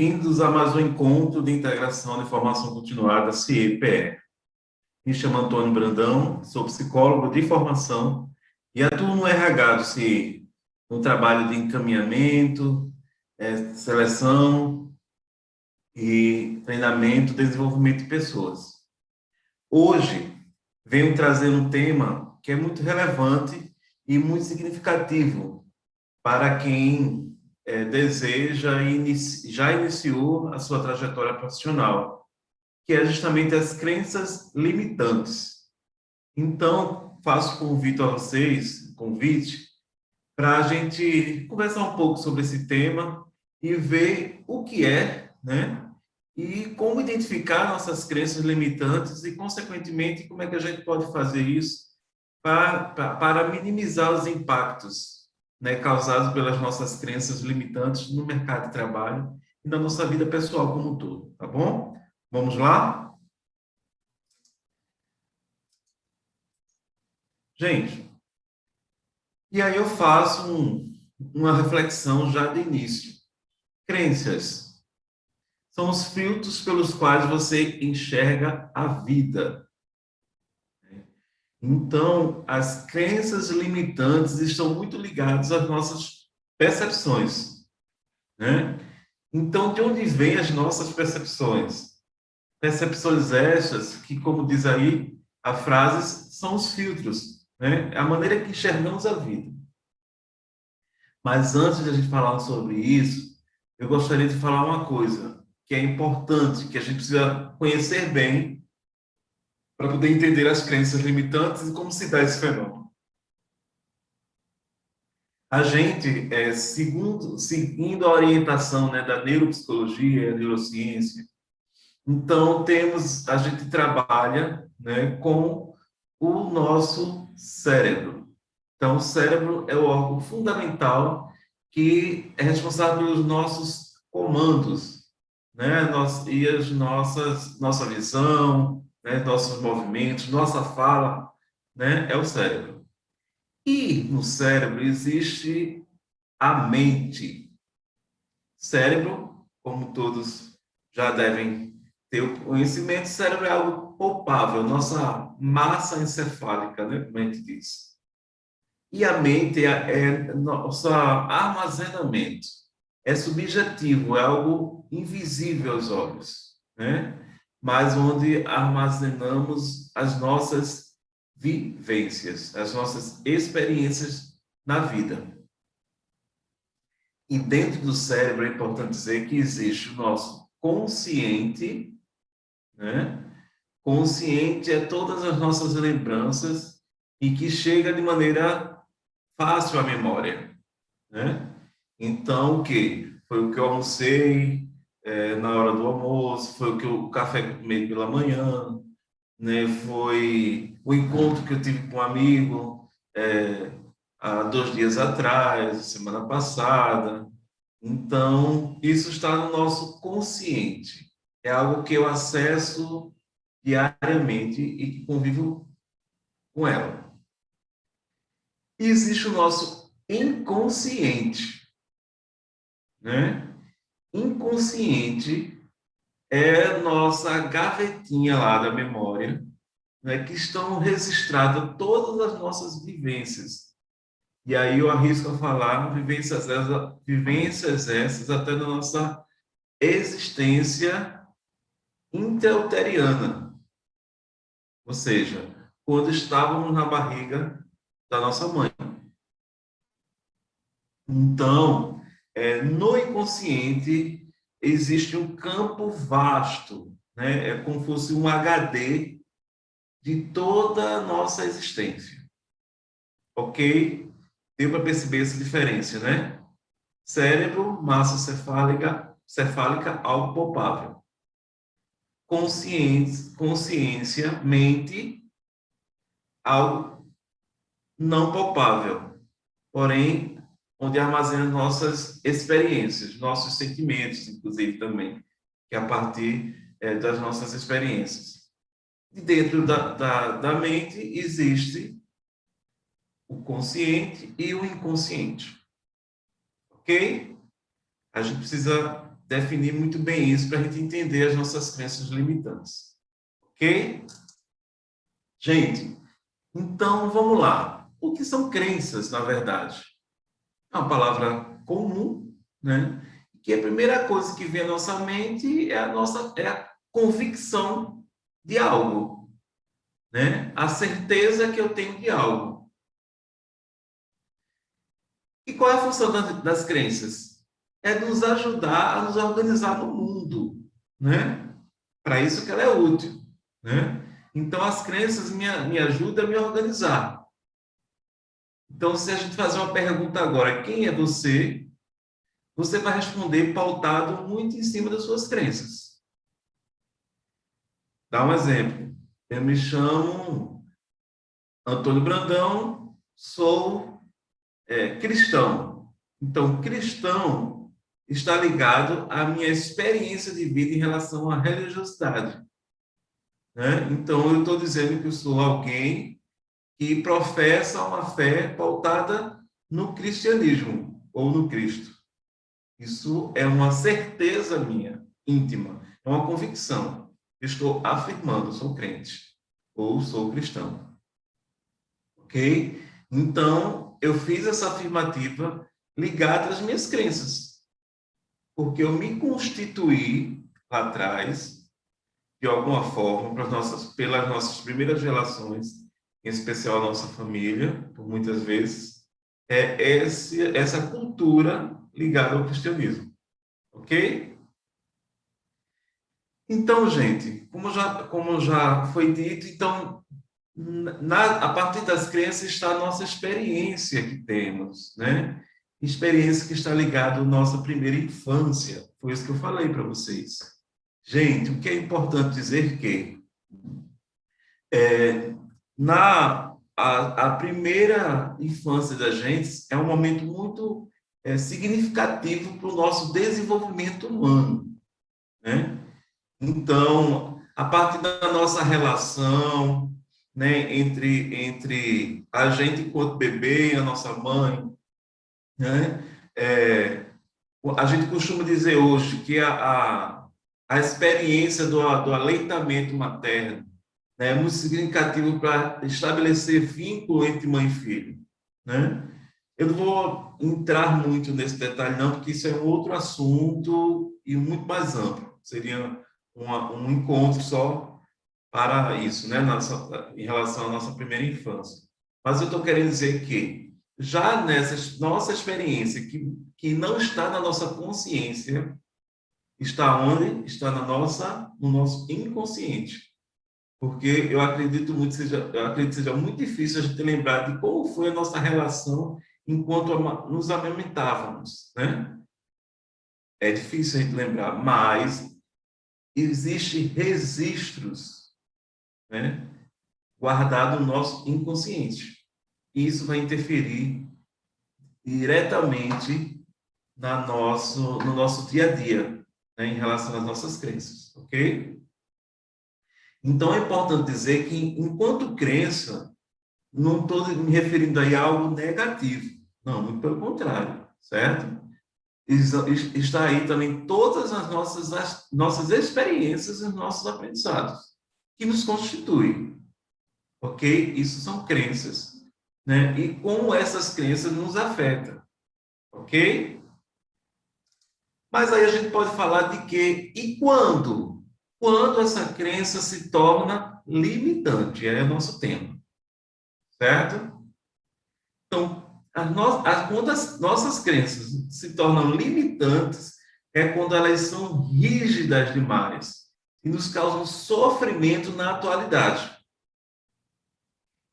Bem-vindos a mais um encontro de integração de formação continuada CIE-PE. Me chamo Antônio Brandão, sou psicólogo de formação e atuo no RH do CIE, no trabalho de encaminhamento, seleção e treinamento, desenvolvimento de pessoas. Hoje, venho trazer um tema que é muito relevante e muito significativo para quem deseja e já iniciou a sua trajetória profissional, que é justamente as crenças limitantes. Então, faço convite para a gente conversar um pouco sobre esse tema e ver o que é, né? E como identificar nossas crenças limitantes e, consequentemente, como é que a gente pode fazer isso para minimizar os impactos, né, causados pelas nossas crenças limitantes no mercado de trabalho e na nossa vida pessoal como um todo, tá bom? Vamos lá? Gente, e aí eu faço uma reflexão já de início. Crenças são os filtros pelos quais você enxerga a vida. Então, as crenças limitantes estão muito ligadas às nossas percepções, né? Então, de onde vêm as nossas percepções? Percepções estas que, como diz aí a frase, são os filtros, né? É a maneira que enxergamos a vida. Mas antes de a gente falar sobre isso, eu gostaria de falar uma coisa que é importante, que a gente precisa conhecer bem para poder entender as crenças limitantes e como se dá esse fenômeno. A gente, seguindo a orientação, né, da neuropsicologia e a neurociência, então a gente trabalha, né, com o nosso cérebro. Então, o cérebro é o órgão fundamental que é responsável pelos nossos comandos, né, e nossa visão, né, nossos movimentos, nossa fala, né, é o cérebro. E no cérebro existe a mente. Cérebro, como todos já devem ter o conhecimento, cérebro é algo palpável, nossa massa encefálica, né, como a gente diz. E a mente é nosso armazenamento. É subjetivo, é algo invisível aos olhos, né? Mas onde armazenamos as nossas vivências, as nossas experiências na vida. E dentro do cérebro é importante dizer que existe o nosso consciente, né? Consciente é todas as nossas lembranças e que chega de maneira fácil à memória, né? Então, o que? Foi o que eu almocei na hora do almoço, foi o café que eu tomei pela manhã, né? Foi o encontro que eu tive com um amigo há 2 dias atrás, semana passada. Então, isso está no nosso consciente. É algo que eu acesso diariamente e que convivo com ela. E existe o nosso inconsciente, né? Inconsciente é nossa gavetinha lá da memória, né, que estão registradas todas as nossas vivências. E aí eu arrisco a falar vivências essas até na nossa existência intrauteriana, ou seja, quando estávamos na barriga da nossa mãe. Então, no inconsciente existe um campo vasto, né? É como se fosse um HD de toda a nossa existência. Ok? Deu para perceber essa diferença, né? Cérebro, massa cefálica, algo palpável. Consciência, mente, algo não palpável, porém, onde armazena nossas experiências, nossos sentimentos, inclusive também, que é a partir das nossas experiências. E dentro da mente existe o consciente e o inconsciente. Ok? A gente precisa definir muito bem isso para a gente entender as nossas crenças limitantes. Ok? Gente, então vamos lá. O que são crenças, na verdade? É uma palavra comum, né? Que a primeira coisa que vem à nossa mente é a convicção de algo, né? A certeza que eu tenho de algo. E qual é a função das crenças? É nos ajudar a nos organizar no mundo, né? Para isso que ela é útil, né? Então, as crenças me ajudam a me organizar. Então, se a gente fazer uma pergunta agora, quem é você? Você vai responder pautado muito em cima das suas crenças. Dá um exemplo. Eu me chamo Antônio Brandão, sou cristão. Então, cristão está ligado à minha experiência de vida em relação à religiosidade, né? Então, eu estou dizendo que eu sou alguém que professa uma fé pautada no cristianismo ou no Cristo. Isso é uma certeza minha, íntima, é uma convicção. Estou afirmando, sou crente ou sou cristão. Ok? Então, eu fiz essa afirmativa ligada às minhas crenças, porque eu me constituí lá atrás, de alguma forma, pelas nossas primeiras relações, em especial a nossa família, por muitas vezes, essa cultura ligada ao cristianismo. Ok? Então, gente, como já foi dito, então, a partir das crenças está a nossa experiência que temos, né? Experiência que está ligada à nossa primeira infância. Foi isso que eu falei para vocês. Gente, o que é importante dizer que é, a primeira infância da gente é um momento muito significativo para o nosso desenvolvimento humano, né? Então, a partir da nossa relação, né, entre a gente enquanto bebê e a nossa mãe, né, a gente costuma dizer hoje que a experiência do aleitamento materno, né, é muito significativo para estabelecer vínculo entre mãe e filho, né? Eu não vou entrar muito nesse detalhe, não, porque isso é um outro assunto e muito mais amplo. Seria um encontro só para isso, né, em relação à nossa primeira infância. Mas eu estou querendo dizer que, já nessa nossa experiência, que não está na nossa consciência, está onde? Está no nosso inconsciente. Porque eu acredito que seja muito difícil a gente lembrar de como foi a nossa relação enquanto nos amamentávamos, né? É difícil a gente lembrar, mas existem registros, né, guardados no nosso inconsciente. E isso vai interferir diretamente no nosso dia a dia, né, em relação às nossas crenças, ok? Então, é importante dizer que, enquanto crença, não estou me referindo aí a algo negativo. Não, muito pelo contrário, certo? Está aí também todas as nossas experiências e os nossos aprendizados, que nos constituem, ok? Isso são crenças, né? E como essas crenças nos afetam, ok? Mas aí a gente pode falar de quê? E quando? Quando essa crença se torna limitante, é o nosso tema, certo? Então, quando as nossas crenças se tornam limitantes, é quando elas são rígidas demais e nos causam sofrimento na atualidade,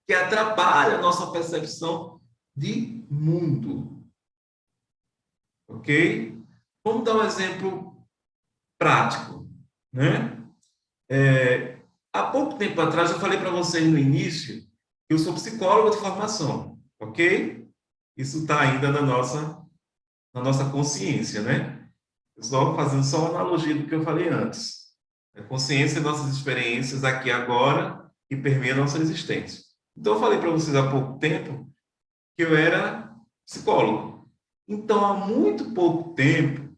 que atrapalha a nossa percepção de mundo. Ok? Vamos dar um exemplo prático, né? Há pouco tempo atrás, eu falei para vocês no início que eu sou psicólogo de formação, ok? Isso está ainda na nossa consciência, né? Fazendo só uma analogia do que eu falei antes. A consciência é nossas experiências aqui e agora que permeia a nossa existência. Então, eu falei para vocês há pouco tempo que eu era psicólogo. Então, há muito pouco tempo,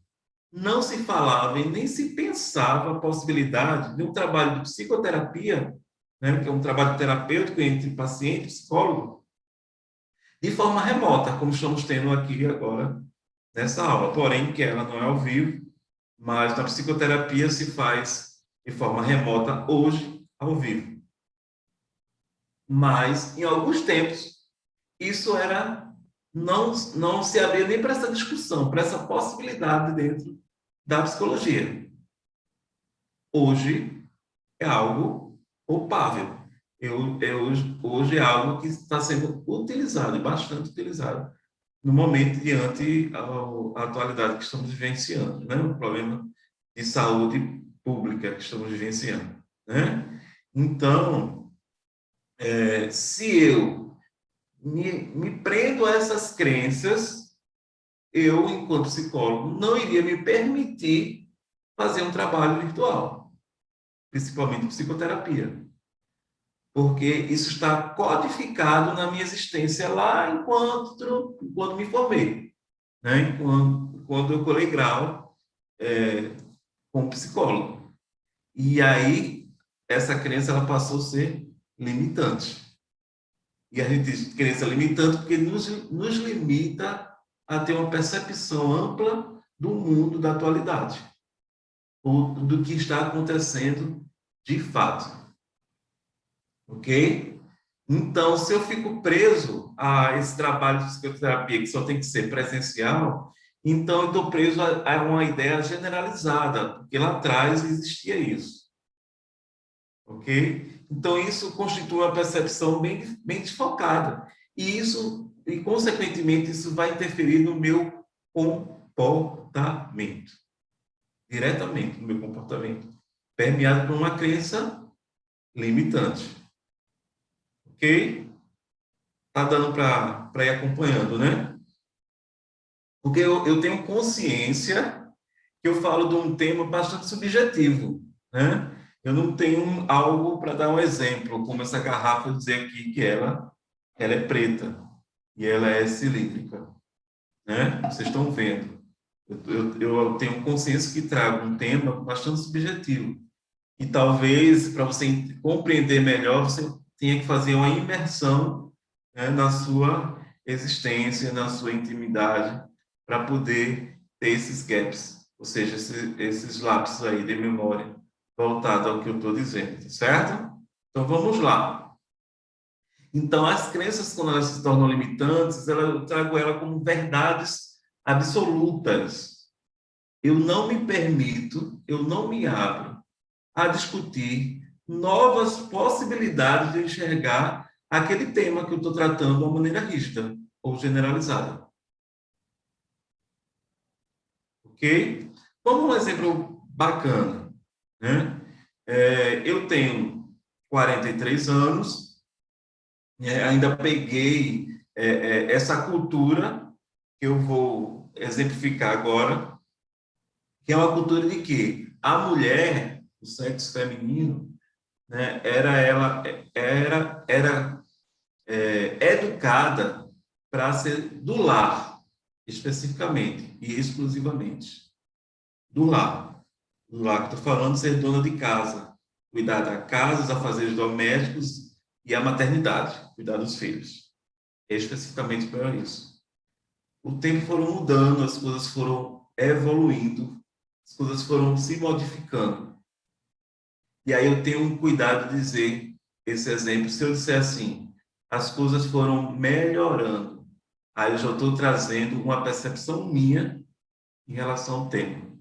não se falava e nem se pensava a possibilidade de um trabalho de psicoterapia, né, que é um trabalho terapêutico entre paciente e psicólogo, de forma remota, como estamos tendo aqui agora nessa aula. Porém, que ela não é ao vivo, mas na psicoterapia se faz de forma remota hoje, ao vivo. Mas, em alguns tempos, isso era não se abria nem para essa discussão, para essa possibilidade dentro da psicologia. Hoje é algo palpável. Hoje é algo que está sendo utilizado, e bastante utilizado, no momento diante a atualidade que estamos vivenciando, né? O problema de saúde pública que estamos vivenciando, né? Então, se eu me prendo a essas crenças, eu, enquanto psicólogo, não iria me permitir fazer um trabalho virtual, principalmente psicoterapia, porque isso está codificado na minha existência lá enquanto me formei, né? Quando eu colei grau como psicólogo. E aí, essa crença ela passou a ser limitante. E a gente diz crença limitante porque nos limita a ter uma percepção ampla do mundo da atualidade, ou do que está acontecendo de fato. Ok? Então, se eu fico preso a esse trabalho de psicoterapia que só tem que ser presencial, então eu estou preso a uma ideia generalizada, porque lá atrás existia isso. Ok? Então, isso constitui uma percepção bem desfocada. E, consequentemente, isso vai interferir no meu comportamento, diretamente no meu comportamento, permeado por uma crença limitante. Ok? Tá dando para ir acompanhando, né? Porque eu tenho consciência que eu falo de um tema bastante subjetivo, né? Eu não tenho algo para dar um exemplo, como essa garrafa, eu dizer aqui que ela é preta e ela é cilíndrica, né? Vocês estão vendo. Eu tenho consciência que trago um tema bastante subjetivo. E talvez, para você compreender melhor, você tenha que fazer uma imersão, né, na sua existência, na sua intimidade, para poder ter esses gaps, ou seja, esses lapsos aí de memória voltado ao que eu estou dizendo, certo? Então, vamos lá. Então, as crenças, quando elas se tornam limitantes, eu trago ela como verdades absolutas. Eu não me permito, eu não me abro a discutir novas possibilidades de enxergar aquele tema que eu estou tratando de uma maneira rígida ou generalizada. Ok? Vamos um exemplo bacana, né? Eu tenho 43 anos, ainda peguei essa cultura que eu vou exemplificar agora, que é uma cultura de que a mulher, o sexo feminino, né, era educada para ser do lar, especificamente e exclusivamente. Do lar. Do lar que estou falando, ser dona de casa, cuidar da casa, os afazeres domésticos e a maternidade, cuidar dos filhos. Especificamente para isso. O tempo foram mudando, as coisas foram evoluindo, as coisas foram se modificando. E aí eu tenho um cuidado de dizer esse exemplo. Se eu disser assim, as coisas foram melhorando, aí eu já estou trazendo uma percepção minha em relação ao tema.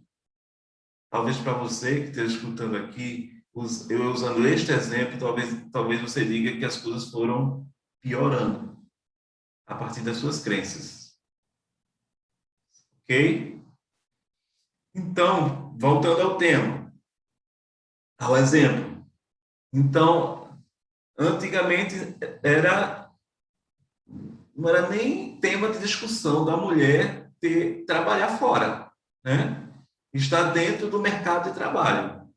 Talvez para você que esteja escutando aqui, eu usando este exemplo, talvez você diga que as coisas foram piorando a partir das suas crenças. Ok? Então, voltando ao tema, ao exemplo. Então, antigamente não era nem tema de discussão da mulher trabalhar fora, né? Estar dentro do mercado de trabalho,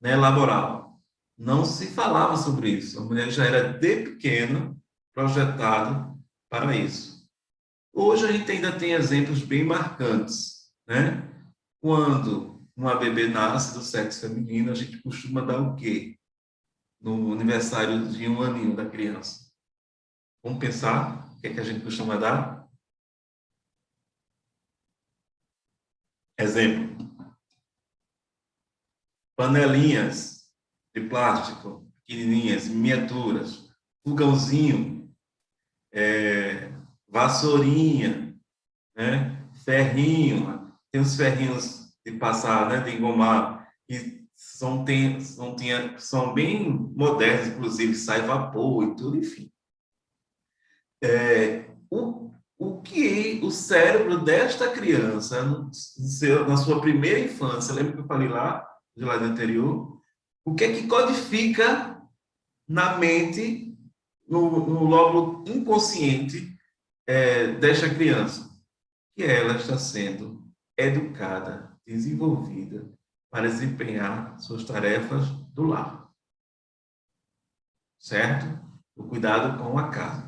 né, laboral. Não se falava sobre isso. A mulher já era de pequena projetada para isso. Hoje a gente ainda tem exemplos bem marcantes, né? Quando uma bebê nasce do sexo feminino, a gente costuma dar o quê? No aniversário de 1 aninho da criança. Vamos pensar o que é que a gente costuma dar? Exemplo, panelinhas de plástico, pequenininhas, miniaturas, fogãozinho, vassourinha, né? Ferrinho, tem os ferrinhos de passar, né? De engomar, que são bem modernos, inclusive sai vapor e tudo, enfim. O que o cérebro desta criança, na sua primeira infância, lembra que eu falei lá, de lá anterior, o que é que codifica na mente, no lóbulo inconsciente desta criança? Que ela está sendo educada, desenvolvida para desempenhar suas tarefas do lar, certo? O cuidado com a casa.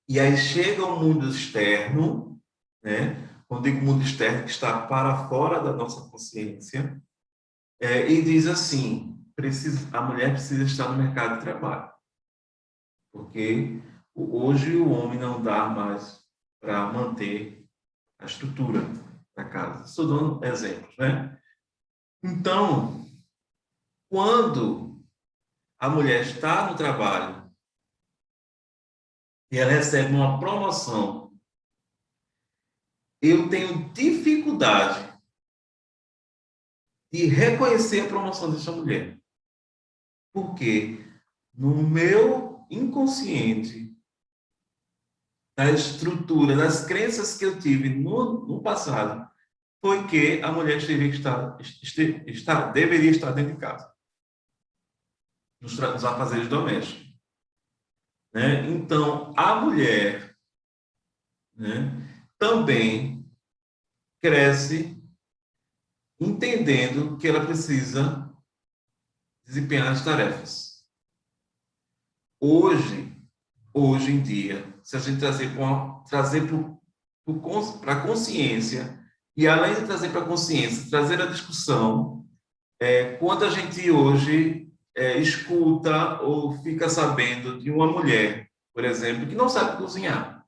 E aí chega o mundo externo, né? Quando digo mundo externo, que está para fora da nossa consciência, e diz assim: a mulher precisa estar no mercado de trabalho, porque hoje o homem não dá mais para manter a estrutura da casa. Estou dando exemplos, né? Então, quando a mulher está no trabalho e ela recebe uma promoção, eu tenho dificuldade de reconhecer a promoção dessa mulher. Porque no meu inconsciente, na estrutura, nas crenças que eu tive no passado, foi que a mulher deveria estar dentro de casa, nos afazeres domésticos. Né? Então, a mulher, né, também cresce entendendo que ela precisa desempenhar as tarefas. Hoje em dia, se a gente trazer para a consciência, e além de trazer para a consciência, trazer a discussão, quando a gente hoje escuta ou fica sabendo de uma mulher, por exemplo, que não sabe cozinhar,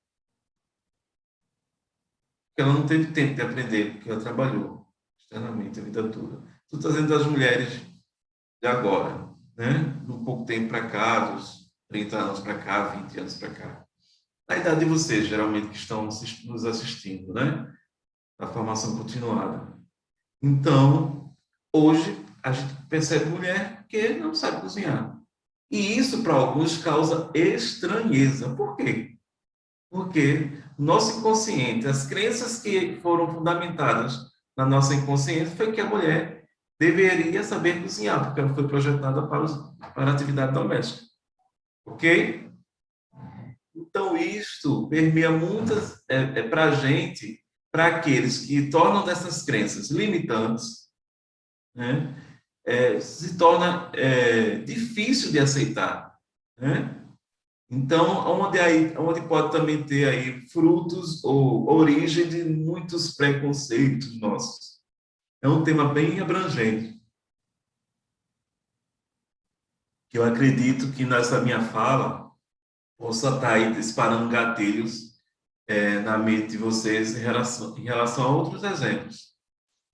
porque ela não teve tempo de aprender, porque ela trabalhou externamente a vida toda. Estou trazendo das mulheres de agora, né? De um pouco tempo para cá, dos 30 anos para cá, 20 anos para cá. A idade de vocês, geralmente, que estão nos assistindo, né? Da formação continuada. Então, hoje, a gente percebe mulher que não sabe cozinhar. E isso, para alguns, causa estranheza. Por quê? Porque o nosso inconsciente, as crenças que foram fundamentadas na nossa inconsciência, foi que a mulher deveria saber cozinhar, porque ela foi projetada para a atividade doméstica. Ok? Então, isto permeia muitas, para a gente, para aqueles que tornam dessas crenças limitantes, né? Se torna difícil de aceitar, né? Então, onde pode também ter aí frutos ou origem de muitos preconceitos nossos. É um tema bem abrangente, que eu acredito que nessa minha fala possa estar aí disparando gatilhos na mente de vocês em relação a outros exemplos,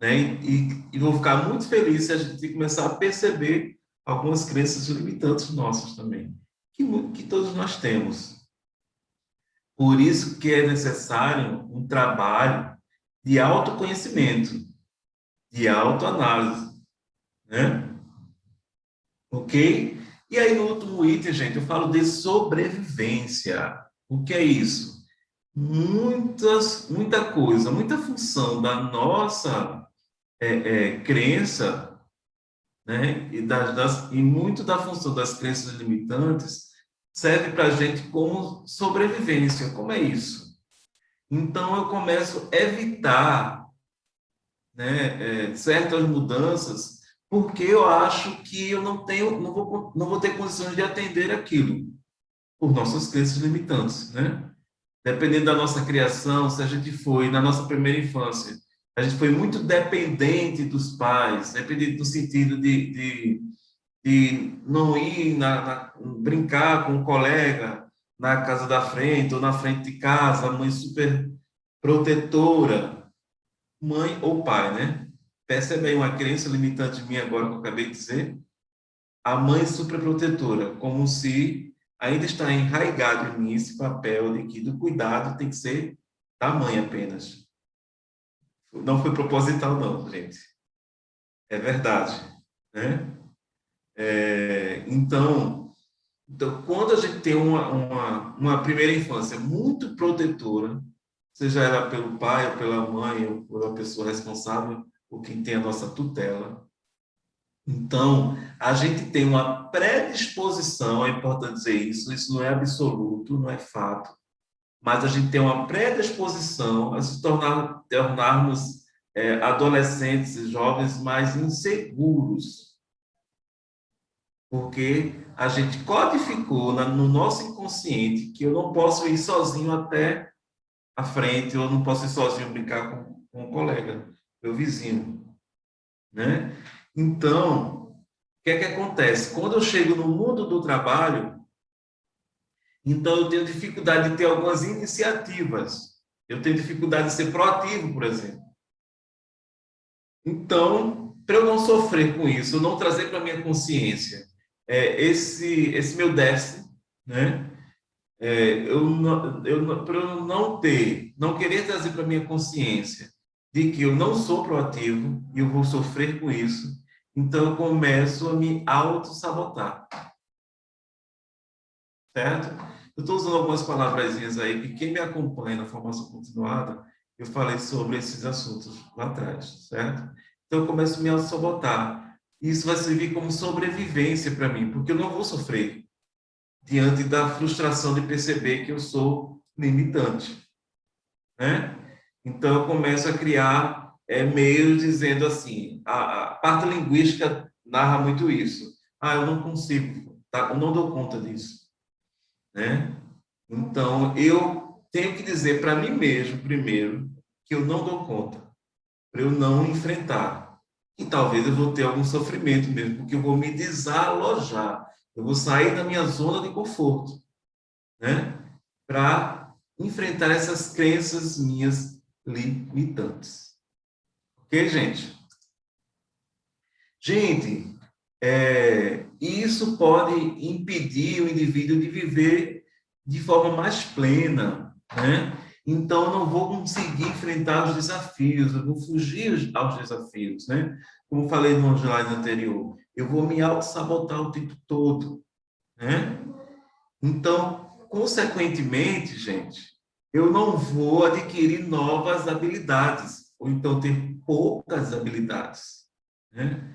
né? E vou ficar muito feliz se a gente começar a perceber algumas crenças limitantes nossas também, que todos nós temos. Por isso que é necessário um trabalho de autoconhecimento, de autoanálise, né? Ok? E aí, no último item, gente, eu falo de sobrevivência. O que é isso? Muita coisa, muita função da nossa crença, né? E muito da função das crenças limitantes serve para a gente como sobrevivência. Como é isso? Então, eu começo a evitar, né, certas mudanças, porque eu acho que eu não vou ter condições de atender aquilo, por nossas crenças limitantes, né? Dependendo da nossa criação, se a gente foi, na nossa primeira infância, A gente foi muito dependente dos pais, dependente no sentido de não ir brincar com um colega na casa da frente ou na frente de casa, a mãe super protetora, mãe ou pai, né? Percebe aí uma crença limitante minha agora que eu acabei de dizer? A mãe super protetora, como se ainda está enraizado em mim esse papel de que do cuidado tem que ser da mãe apenas. Não foi proposital, não, gente. É verdade, né? Então, quando a gente tem uma primeira infância muito protetora, seja ela pelo pai, ou pela mãe, ou pela pessoa responsável, ou quem tem a nossa tutela, então, a gente tem uma predisposição, é importante dizer isso não é absoluto, não é fato, mas a gente tem uma predisposição a se tornarmos adolescentes e jovens mais inseguros, porque a gente codificou no nosso inconsciente que eu não posso ir sozinho até a frente, eu não posso ir sozinho brincar com um colega, meu vizinho, né? Então, o que é que acontece? Quando eu chego no mundo do trabalho, então eu tenho dificuldade de ter algumas iniciativas. Eu tenho dificuldade de ser proativo, por exemplo. Então, para eu não sofrer com isso, eu não trazer para a minha consciência esse meu déficit, né? Para eu não querer trazer para a minha consciência de que eu não sou proativo e eu vou sofrer com isso, então eu começo a me auto-sabotar, certo? Eu estou usando algumas palavrazinhas aí que quem me acompanha na formação continuada, eu falei sobre esses assuntos lá atrás, certo? Então eu começo a me auto-sabotar. Isso vai servir como sobrevivência para mim, porque eu não vou sofrer diante da frustração de perceber que eu sou limitante, né? Então eu começo a criar meios dizendo assim, a parte linguística narra muito isso. Ah, eu não consigo, tá? Eu não dou conta disso, né? Então eu tenho que dizer para mim mesmo primeiro que eu não dou conta, para eu não enfrentar. E talvez eu vou ter algum sofrimento mesmo, porque eu vou me desalojar, eu vou sair da minha zona de conforto, né? Para enfrentar essas crenças minhas limitantes. Ok, gente? Gente, isso pode impedir o indivíduo de viver de forma mais plena, né? Então, eu não vou conseguir enfrentar os desafios, eu vou fugir aos desafios, né? Como falei no slide anterior, eu vou me auto-sabotar o tempo todo, né? Então, consequentemente, gente, eu não vou adquirir novas habilidades, ou então ter poucas habilidades, né?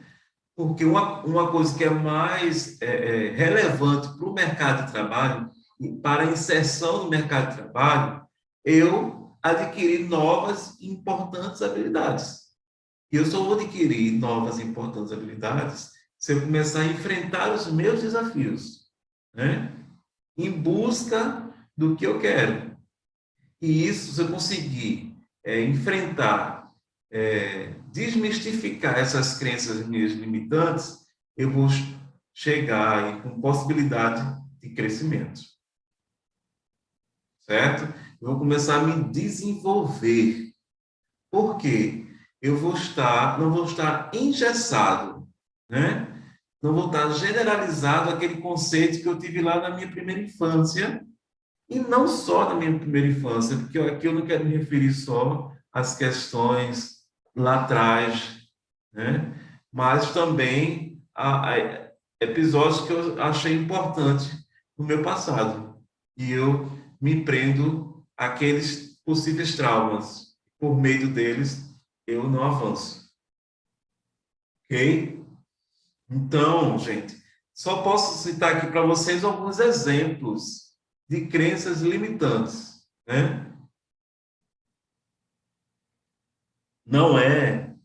Porque uma coisa que é mais relevante para o mercado de trabalho, e para a inserção no mercado de trabalho, eu adquirir novas e importantes habilidades. E eu só vou adquirir novas e importantes habilidades se eu começar a enfrentar os meus desafios, né? Em busca do que eu quero. E isso, se eu conseguir enfrentar, desmistificar essas crenças minhas limitantes, eu vou chegar aí com possibilidade de crescimento, certo? Eu vou começar a me desenvolver. Por quê? Não vou estar engessado, né? Não vou estar generalizado aquele conceito que eu tive lá na minha primeira infância. E não só na minha primeira infância, porque aqui eu não quero me referir só às questões lá atrás, né? Mas também a episódios que eu achei importantes no meu passado. E eu me prendo àqueles possíveis traumas. Por meio deles, eu não avanço. Ok? Então, gente, só posso citar aqui para vocês alguns exemplos de crenças limitantes, né? Não é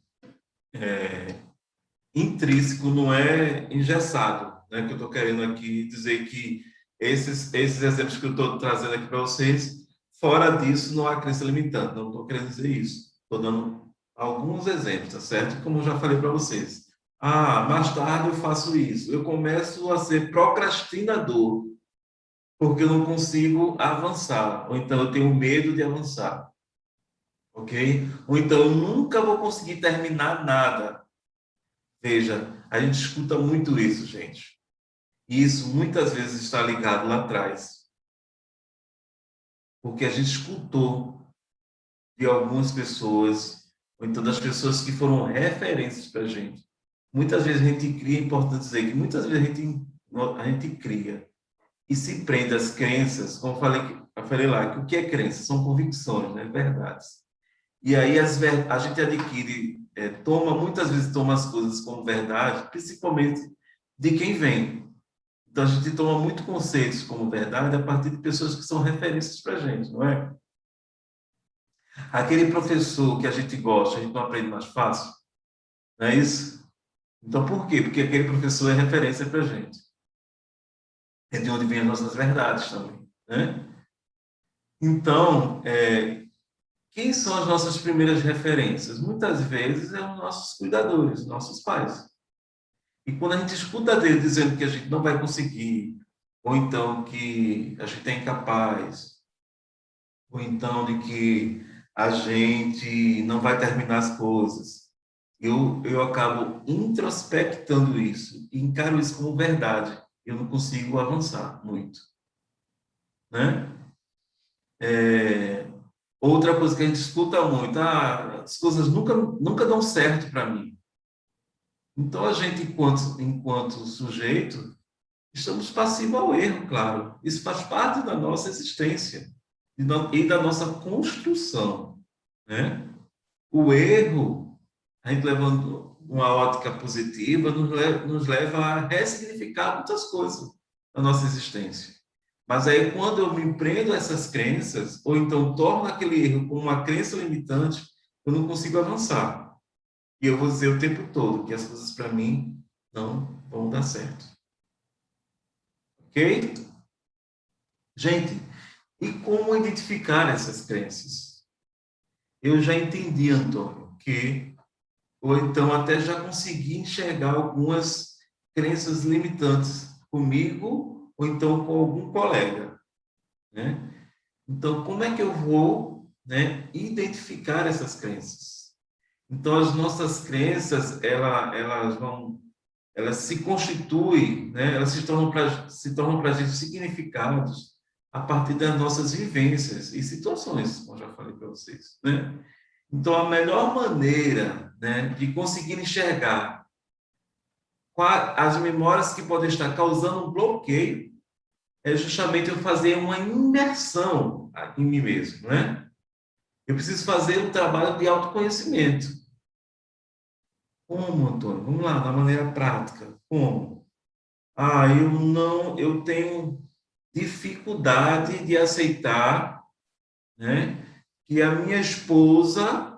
intrínseco, não é engessado, né? Que eu estou querendo aqui dizer que esses exemplos que eu estou trazendo aqui para vocês, fora disso, não há crença limitante. Não estou querendo dizer isso. Estou dando alguns exemplos, tá certo? Como eu já falei para vocês. Ah, mais tarde eu faço isso. Eu começo a ser procrastinador, porque eu não consigo avançar. Ou então eu tenho medo de avançar, ok? Ou então eu nunca vou conseguir terminar nada. Veja, a gente escuta muito isso, gente. E isso muitas vezes está ligado lá atrás, porque a gente escutou de algumas pessoas, ou então das pessoas que foram referências para a gente. Muitas vezes a gente cria, é importante dizer que muitas vezes a gente cria e se prende às crenças, como eu falei lá, que o que é crença? São convicções, né? Verdades. E aí a gente adquire, muitas vezes toma as coisas como verdade, principalmente de quem vem. Então a gente toma muito conceitos como verdade a partir de pessoas que são referências para a gente, não é? Aquele professor que a gente gosta, a gente não aprende mais fácil, não é isso? Então por quê? Porque aquele professor é referência para a gente. É de onde vêm as nossas verdades também, né? Então, quem são as nossas primeiras referências? Muitas vezes é os nossos cuidadores, nossos pais. E quando a gente escuta dele dizendo que a gente não vai conseguir, ou então que a gente é incapaz, ou então de que a gente não vai terminar as coisas, eu acabo introspectando isso e encaro isso como verdade. Eu não consigo avançar muito, né? Outra coisa que a gente escuta muito, as coisas nunca dão certo para mim. Então, a gente, enquanto sujeito, estamos passivos ao erro, claro. Isso faz parte da nossa existência e da nossa construção, né? O erro, a gente levando uma ótica positiva, nos leva a ressignificar muitas coisas da nossa existência. Mas aí, quando eu me prendo a essas crenças, ou então torno aquele erro como uma crença limitante, eu não consigo avançar. E eu vou dizer o tempo todo que as coisas para mim não vão dar certo. Ok? Gente, e como identificar essas crenças? Eu já entendi, Antônio, ou então até já consegui enxergar algumas crenças limitantes comigo, ou então com algum colega, né? Então, como é que eu vou, né, identificar essas crenças? Então, as nossas crenças, elas se constituem, né, elas se tornam para a gente significados a partir das nossas vivências e situações, como eu já falei para vocês, né? Então, a melhor maneira, né, de conseguir enxergar as memórias que podem estar causando um bloqueio é justamente eu fazer uma imersão em mim mesmo, né? Eu preciso fazer um trabalho de autoconhecimento. Como, Antônio? Vamos lá, da maneira prática. Como? Eu tenho dificuldade de aceitar, né, que a minha esposa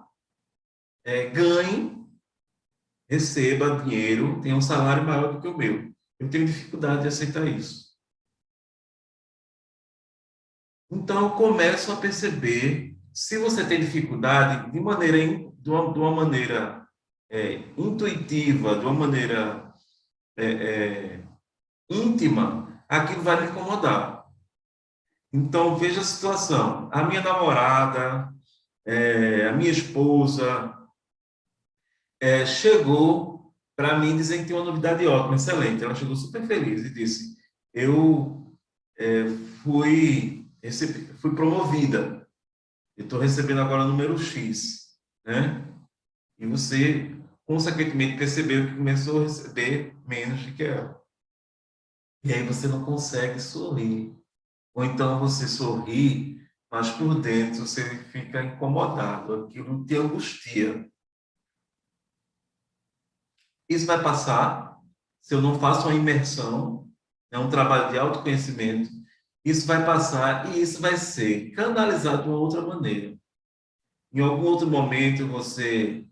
ganhe, receba dinheiro, tenha um salário maior do que o meu. Eu tenho dificuldade de aceitar isso. Então, eu começo a perceber, se você tem dificuldade, de uma maneira intuitiva, de uma maneira íntima, aquilo vai me incomodar. Então, veja a situação. A minha namorada, a minha esposa, chegou para mim dizendo que tem uma novidade ótima, excelente. Ela chegou super feliz e disse: Eu fui promovida. Eu estou recebendo agora o número X, né? E você, consequentemente, percebeu que começou a receber menos do que ela. E aí você não consegue sorrir. Ou então você sorri, mas por dentro você fica incomodado, aquilo te angustia. Isso vai passar se eu não faço uma imersão, é um trabalho de autoconhecimento. Isso vai passar e isso vai ser canalizado de uma outra maneira. Em algum outro momento você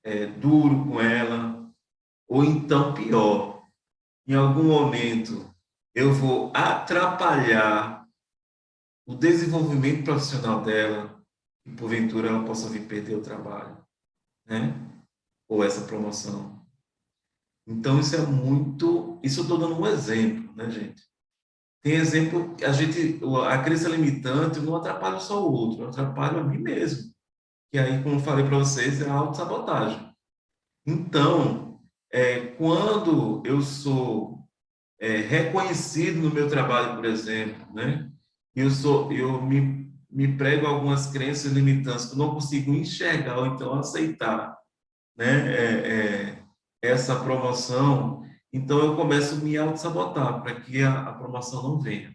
é duro com ela, ou então pior, em algum momento eu vou atrapalhar o desenvolvimento profissional dela, e porventura ela possa vir perder o trabalho, né? Ou essa promoção. Então, isso é muito... Isso eu estou dando um exemplo, né, gente? Tem exemplo que a crença limitante não atrapalha só o outro, atrapalha a mim mesmo. E aí, como eu falei para vocês, é a autossabotagem. Então, quando eu sou reconhecido no meu trabalho, por exemplo, né? Eu me prego algumas crenças limitantes que eu não consigo enxergar ou então aceitar, né? Essa promoção, então eu começo a me auto-sabotar para que a promoção não venha.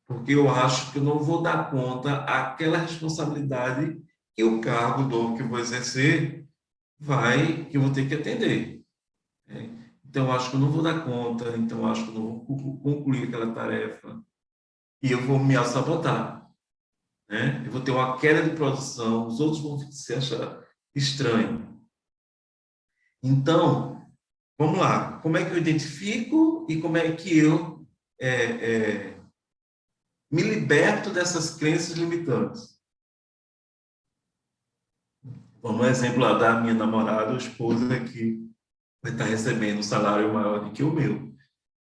Porque eu acho que eu não vou dar conta aquela responsabilidade que o cargo novo que eu vou exercer que eu vou ter que atender, né? Então, eu acho que eu não vou dar conta, então eu acho que eu não vou concluir aquela tarefa e eu vou me auto-sabotar, né? Eu vou ter uma queda de produção, os outros vão se achar estranho. Então, vamos lá. Como é que eu identifico e como é que eu é, é, me liberto dessas crenças limitantes? Vamos um exemplo lá da minha namorada ou esposa que vai estar recebendo um salário maior do que o meu.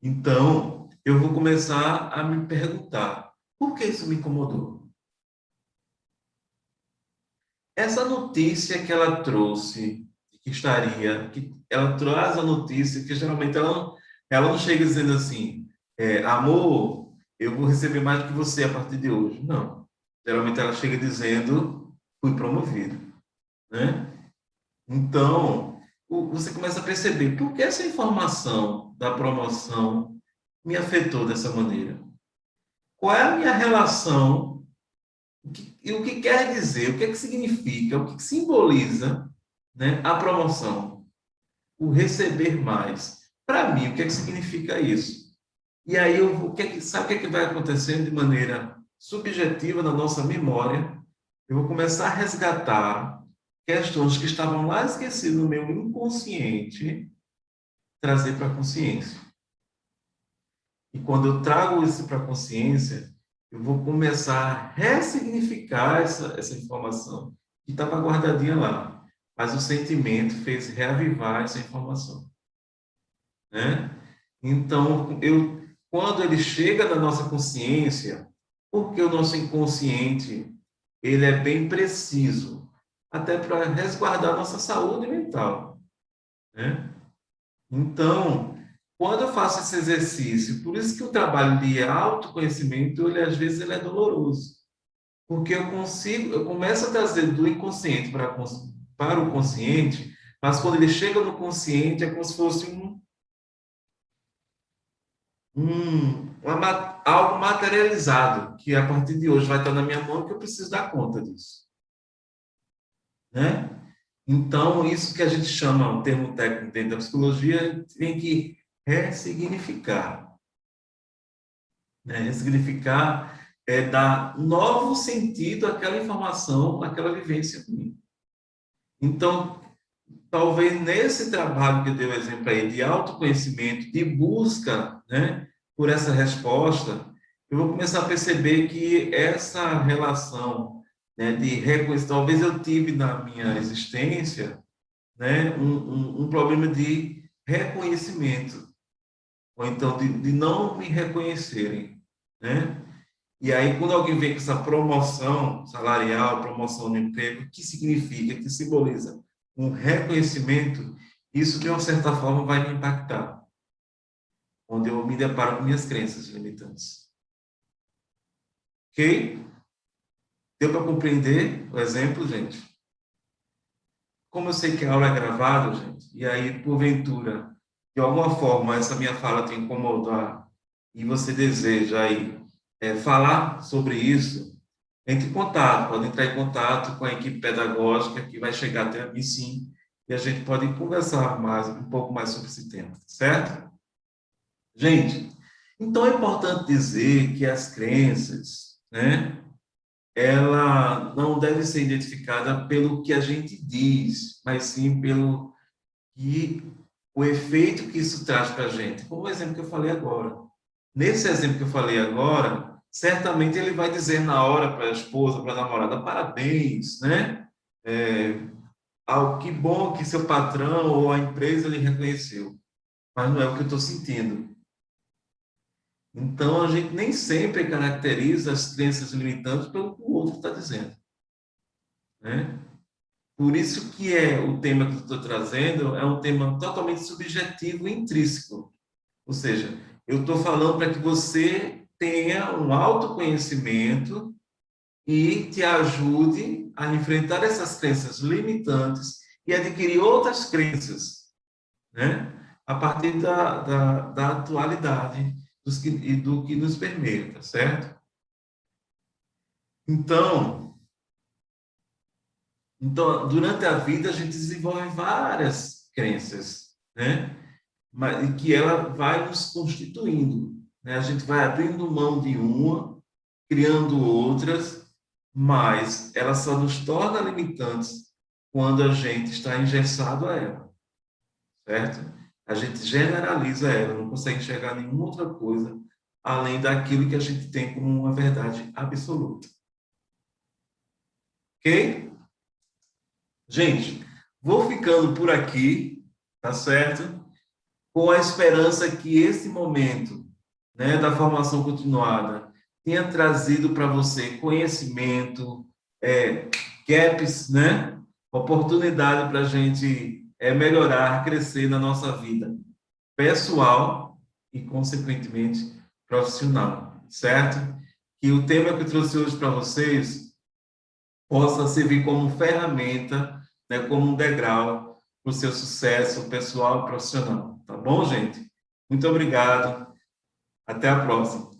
Então, eu vou começar a me perguntar, por que isso me incomodou? Essa notícia que ela trouxe, que ela traz a notícia que geralmente ela não chega dizendo assim, amor, eu vou receber mais do que você a partir de hoje. Não. Geralmente ela chega dizendo, fui promovido, né? Então, você começa a perceber por que essa informação da promoção me afetou dessa maneira. Qual é a minha relação e o que quer dizer, o que é que significa, o que simboliza, né, a promoção, o receber mais. Para mim, o que é que significa isso? E aí, sabe o que é que vai acontecendo de maneira subjetiva na nossa memória? Eu vou começar a resgatar questões que estavam lá esquecidas no meu inconsciente, trazer para a consciência. E quando eu trago isso para a consciência, eu vou começar a ressignificar essa informação que estava guardadinha lá. Mas o sentimento fez reavivar essa informação, né? Então, quando ele chega na nossa consciência, porque o nosso inconsciente, ele é bem preciso, até para resguardar nossa saúde mental, né? Então, quando eu faço esse exercício, por isso que o trabalho de autoconhecimento, às vezes ele é doloroso, porque eu começo a trazer do inconsciente para o consciente, mas quando ele chega no consciente é como se fosse algo materializado, que a partir de hoje vai estar na minha mão que eu preciso dar conta disso, né? Então, isso que a gente chama, um termo técnico dentro da psicologia, tem que ressignificar. Né? Ressignificar é dar novo sentido àquela informação, àquela vivência minha. Então, talvez nesse trabalho que eu dei o exemplo aí, de autoconhecimento, de busca, né, por essa resposta, eu vou começar a perceber que essa relação, né, de reconhecer, talvez eu tive na minha existência, né, um problema de reconhecimento, ou então de não me reconhecerem, né? E aí, quando alguém vem com essa promoção salarial, promoção no emprego, o que significa, que simboliza um reconhecimento, isso, de uma certa forma, vai me impactar, onde eu me deparo com minhas crenças limitantes. Ok? Deu para compreender o exemplo, gente? Como eu sei que a aula é gravada, gente, e aí, porventura, de alguma forma, essa minha fala te incomodar e você deseja aí falar sobre isso, entre em contato, pode entrar em contato com a equipe pedagógica que vai chegar até a mim, sim, e a gente pode conversar um pouco mais sobre esse tema, certo? Gente, então é importante dizer que as crenças, né, ela não deve ser identificada pelo que a gente diz, mas sim pelo que o efeito que isso traz para a gente. Como o exemplo que eu falei agora. Nesse exemplo que eu falei agora, certamente ele vai dizer na hora para a esposa, para a namorada, parabéns, né? Que bom que seu patrão ou a empresa lhe reconheceu. Mas não é o que eu estou sentindo. Então, a gente nem sempre caracteriza as crenças limitantes pelo que o outro está dizendo, né? Por isso que o tema que eu estou trazendo é um tema totalmente subjetivo e intrínseco. Ou seja, eu estou falando para que você tenha um autoconhecimento e te ajude a enfrentar essas crenças limitantes e adquirir outras crenças, né? A partir da atualidade e do que nos permeia, tá certo? Então, durante a vida, a gente desenvolve várias crenças, né? E que ela vai nos constituindo, né? A gente vai abrindo mão de uma, criando outras, mas ela só nos torna limitantes quando a gente está engessado a ela, certo? A gente generaliza ela, não consegue enxergar nenhuma outra coisa além daquilo que a gente tem como uma verdade absoluta. Ok? Gente, vou ficando por aqui, tá certo? Com a esperança que esse momento, né, da formação continuada tenha trazido para você conhecimento, gaps, né? Oportunidade para a gente melhorar, crescer na nossa vida pessoal e, consequentemente, profissional, certo? Que o tema que eu trouxe hoje para vocês possa servir como ferramenta, né, como um degrau para o seu sucesso pessoal e profissional. Tá bom, gente? Muito obrigado. Até a próxima.